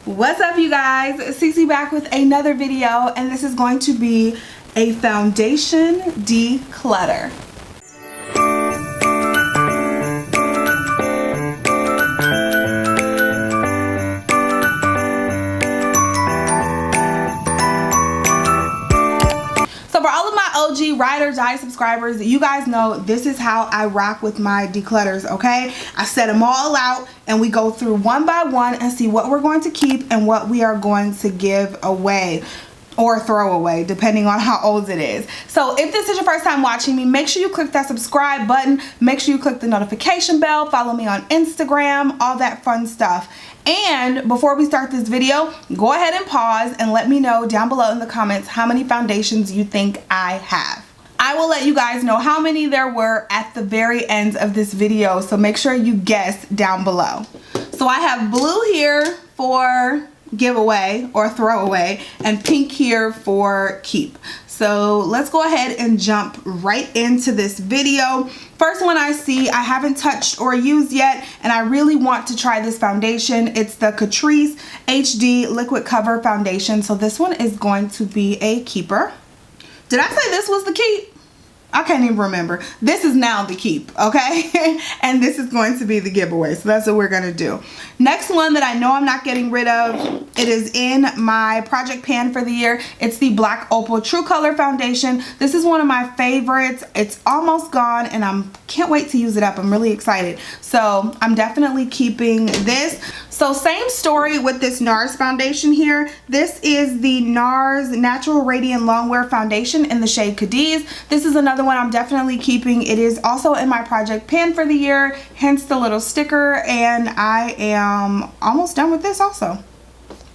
What's up, you guys? Cece back with another video, and this is going to be a foundation declutter. So for all of my OG ride or die subscribers, you guys know this is how I rock with my declutters, okay? I set them all out and we go through one by one and see what we're going to keep and what we are going to give away or throw away, depending on how old it is. So if this is your first time watching me, make sure you click that subscribe button, make sure you click the notification bell, follow me on Instagram, all that fun stuff. And before we start this video, go ahead and pause and let me know down below in the comments how many foundations you think I have. I will let you guys know how many there were at the very end of this video, so make sure you guess down below. So I have blue here for giveaway or throwaway and pink here for keep. So let's go ahead and jump right into this video. First one I see I haven't touched or used yet, and I really want to try this foundation. It's the Cadiz HD Liquid Cover Foundation. So this one is going to be a keeper. Did I say this was the keep? I can't even remember. This is now the keep, okay? And this is going to be the giveaway. So that's what we're gonna do. Next one that I know I'm not getting rid of, it is in my project pan for the year. It's the Black Opal True Color Foundation. This is one of my favorites. It's almost gone and I can't wait to use it up. I'm really excited. So I'm definitely keeping this. So same story with this NARS foundation here. This is the NARS Natural Radiant Longwear Foundation in the shade Cadiz. This is another one I'm definitely keeping. It is also in my project pan for the year, hence the little sticker, and I am almost done with this also.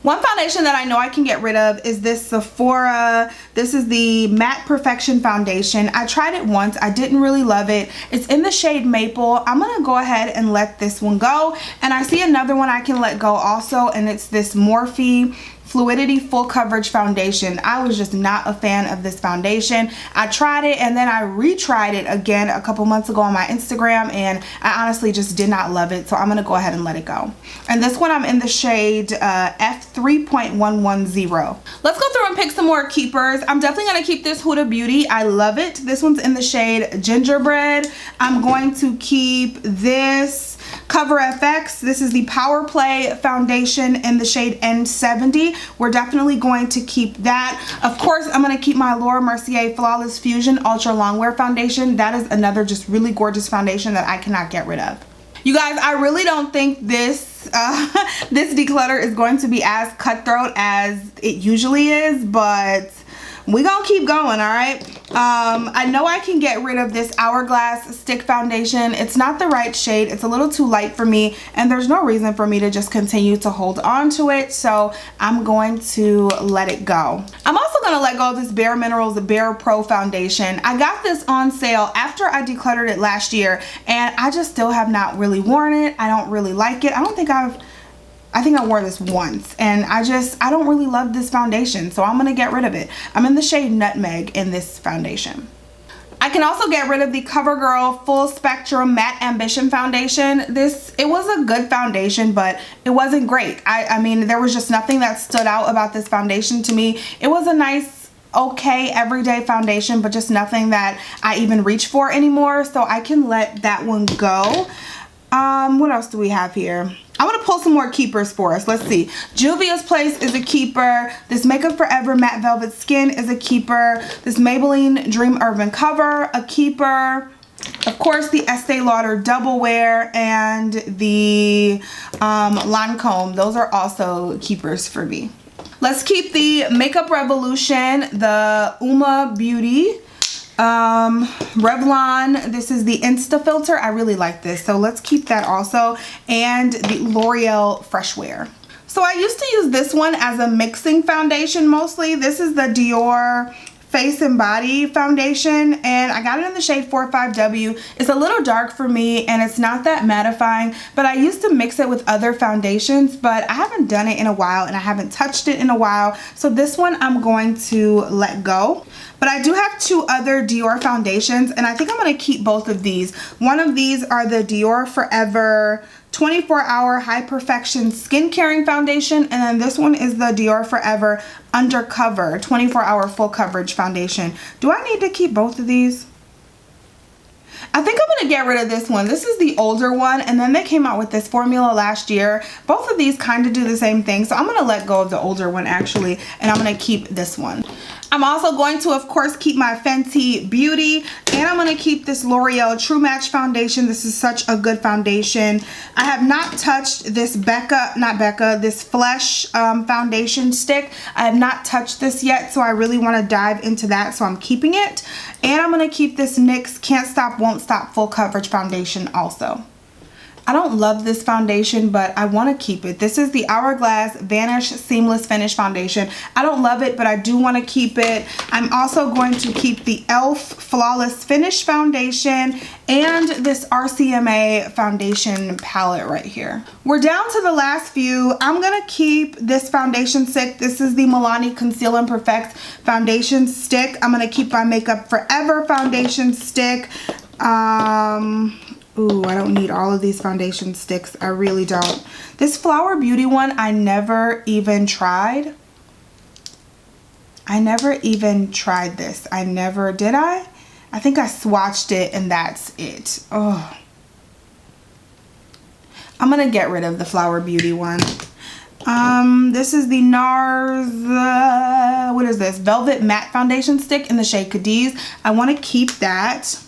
One foundation that I know I can get rid of is this Sephora. This is the Matte Perfection Foundation. I tried it once. I didn't really love it. It's in the shade Maple. I'm going to go ahead and let this one go. And I see another one I can let go also, and it's this Morphe Fluidity Full Coverage Foundation. I was just not a fan of this foundation. I tried it and then I retried it again a couple months ago on my Instagram, and I honestly just did not love it. So I'm going to go ahead and let it go. And this one I'm in the shade F3.110. Let's go through and pick some more keepers. I'm definitely going to keep this Huda Beauty. I love it. This one's in the shade Gingerbread. I'm going to keep this CoverFX. This is the Powerplay Foundation in the shade N70. We're definitely going to keep that. Of course, I'm going to keep my Laura Mercier Flawless Fusion Ultra Longwear Foundation. That is another just really gorgeous foundation that I cannot get rid of. You guys, I really don't think this this declutter is going to be as cutthroat as it usually is, but we're gonna keep going, all right? I know I can get rid of this Hourglass Stick Foundation. It's not the right shade. It's a little too light for me, and there's no reason for me to just continue to hold on to it, so I'm going to let it go. I'm also gonna let go of this Bare Minerals Bare Pro Foundation. I got this on sale after I decluttered it last year, and I just still have not really worn it. I don't really like it. I think I wore this once, and I don't really love this foundation, so I'm gonna get rid of it. I'm in the shade Nutmeg in this foundation. I can also get rid of the CoverGirl Full Spectrum Matte Ambition Foundation. It was a good foundation, but it wasn't great. I mean, there was just nothing that stood out about this foundation to me. It was a nice, okay, everyday foundation, but just nothing that I even reach for anymore, so I can let that one go. What else do we have here? I want to pull some more keepers for us. Let's see. Juvia's Place is a keeper. This Makeup Forever Matte Velvet Skin is a keeper. This Maybelline Dream Urban Cover, a keeper. Of course, the Estee Lauder Double Wear and the Lancome. Those are also keepers for me. Let's keep the Makeup Revolution, the Uma Beauty. Revlon, this is the Insta Filter. I really like this, so let's keep that also. And the L'Oreal Fresh Wear. So I used to use this one as a mixing foundation mostly. This is the Dior Face and Body Foundation, and I got it in the shade 45W. It's a little dark for me, and it's not that mattifying, but I used to mix it with other foundations, but I haven't done it in a while, and I haven't touched it in a while, so this one I'm going to let go. But I do have two other Dior foundations, and I think I'm going to keep both of these. One of these are the Dior Forever 24-hour high perfection skin caring foundation, and then this one is the Dior Forever Undercover 24-hour full coverage foundation. Do I need to keep both of these? I think I'm going to get rid of this one. This is the older one, and then they came out with this formula last year. Both of these kind of do the same thing, so I'm going to let go of the older one actually, and I'm going to keep this one. I'm also going to, of course, keep my Fenty Beauty, and I'm going to keep this L'Oreal True Match foundation. This is such a good foundation. I have not touched this this Flesh foundation stick. I have not touched this yet, so I really want to dive into that, so I'm keeping it. And I'm going to keep this NYX Can't Stop Won't Stop full coverage foundation also. I don't love this foundation, but I want to keep it. This is the Hourglass Vanish Seamless Finish Foundation. I don't love it, but I do want to keep it. I'm also going to keep the e.l.f. Flawless Finish Foundation and this RCMA foundation palette right here. We're down to the last few. I'm going to keep this foundation stick. This is the Milani Conceal and Perfect foundation stick. I'm going to keep my Makeup Forever foundation stick. Ooh, I don't need all of these foundation sticks. I really don't. This Flower Beauty one, I never even tried. I never even tried this. Did I? I think I swatched it and that's it. Oh. I'm going to get rid of the Flower Beauty one. This is the NARS, what is this? Velvet Matte Foundation Stick in the shade Cadiz. I want to keep that.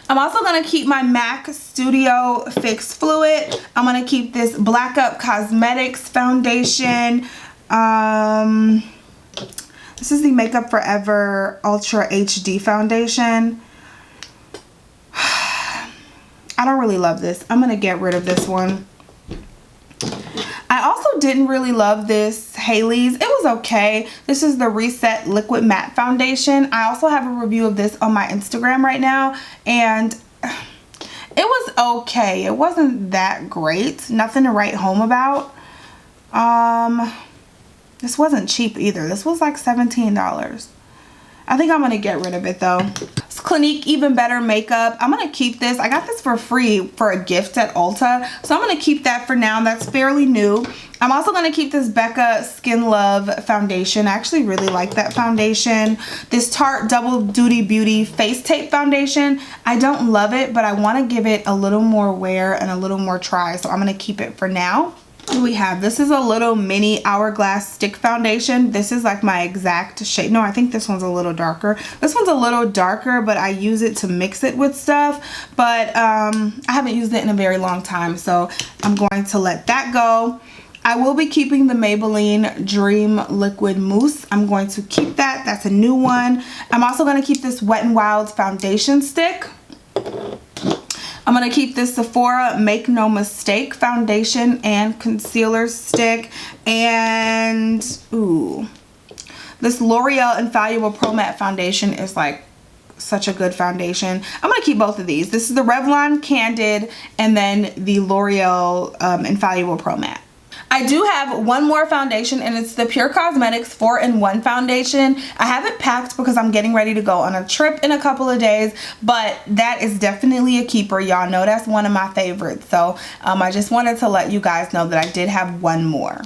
I'm also going to keep my MAC Studio Fix Fluid. I'm going to keep this Black Up Cosmetics foundation. This is the Makeup Forever Ultra HD foundation. I don't really love this. I'm going to get rid of this one. I also didn't really love this Hailey's. It was okay. This is the Reset Liquid Matte Foundation. I also have a review of this on my Instagram right now, and it was okay. It wasn't that great. Nothing to write home about. This wasn't cheap either. This was like $17. I think I'm going to get rid of it though. It's Clinique Even Better Makeup. I'm going to keep this. I got this for free for a gift at Ulta. So I'm going to keep that for now. That's fairly new. I'm also going to keep this Becca Skin Love foundation. I actually really like that foundation. This Tarte Double Duty Beauty Face Tape foundation. I don't love it, but I want to give it a little more wear and a little more try. So I'm going to keep it for now. What do we have? This is a little mini Hourglass stick foundation. This is like my exact shade. No, I think this one's a little darker. This one's a little darker, but I use it to mix it with stuff. But I haven't used it in a very long time, so I'm going to let that go. I will be keeping the Maybelline Dream Liquid Mousse. I'm going to keep that. That's a new one. I'm also going to keep this Wet n Wild's foundation stick. I'm going to keep this Sephora Make No Mistake foundation and concealer stick, and this L'Oreal Infallible Pro Matte foundation is like such a good foundation. I'm going to keep both of these. This is the Revlon Candid and then the L'Oreal Infallible Pro Matte. I do have one more foundation, and it's the Pure Cosmetics 4-in-1 foundation. I haven't packed because I'm getting ready to go on a trip in a couple of days, but that is definitely a keeper. Y'all know that's one of my favorites. So I just wanted to let you guys know that I did have one more.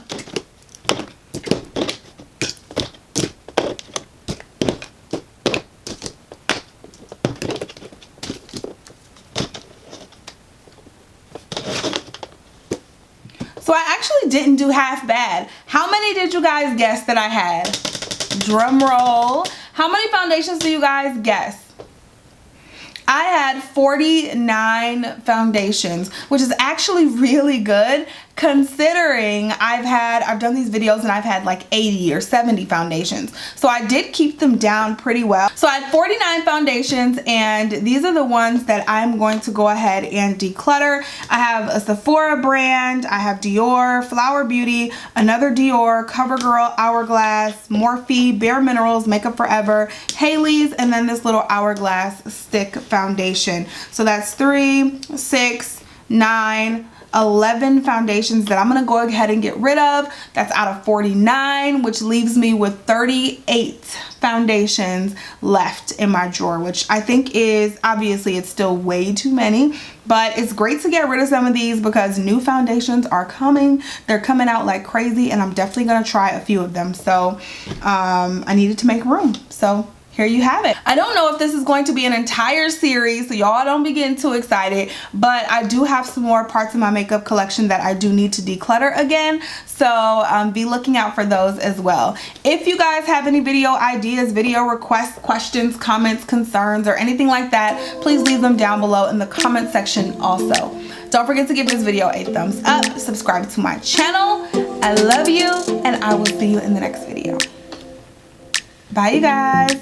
So I actually didn't do half bad. How many did you guys guess that I had? Drum roll. How many foundations do you guys guess? I had 49 foundations, which is actually really good considering I've done these videos and I've had like 80 or 70 foundations. So I did keep them down pretty well. So I had 49 foundations, and these are the ones that I'm going to go ahead and declutter. I have a Sephora brand, I have Dior, Flower Beauty, another Dior, CoverGirl, Hourglass, Morphe, Bare Minerals, Makeup Forever, Hailey's, and then this little Hourglass stick foundation. So that's 3, 6, 9, 11 foundations that I'm gonna go ahead and get rid of. That's out of 49, which leaves me with 38 foundations left in my drawer, which I think is, obviously it's still way too many, but it's great to get rid of some of these because new foundations are coming. They're coming out like crazy, and I'm definitely gonna try a few of them. So I needed to make room. So here you have it. I don't know if this is going to be an entire series, so y'all don't be getting too excited, but I do have some more parts of my makeup collection that I do need to declutter again, so be looking out for those as well. If you guys have any video ideas, video requests, questions, comments, concerns, or anything like that, please leave them down below in the comment section also. Don't forget to give this video a thumbs up, subscribe to my channel. I love you, and I will see you in the next video. Bye, you guys.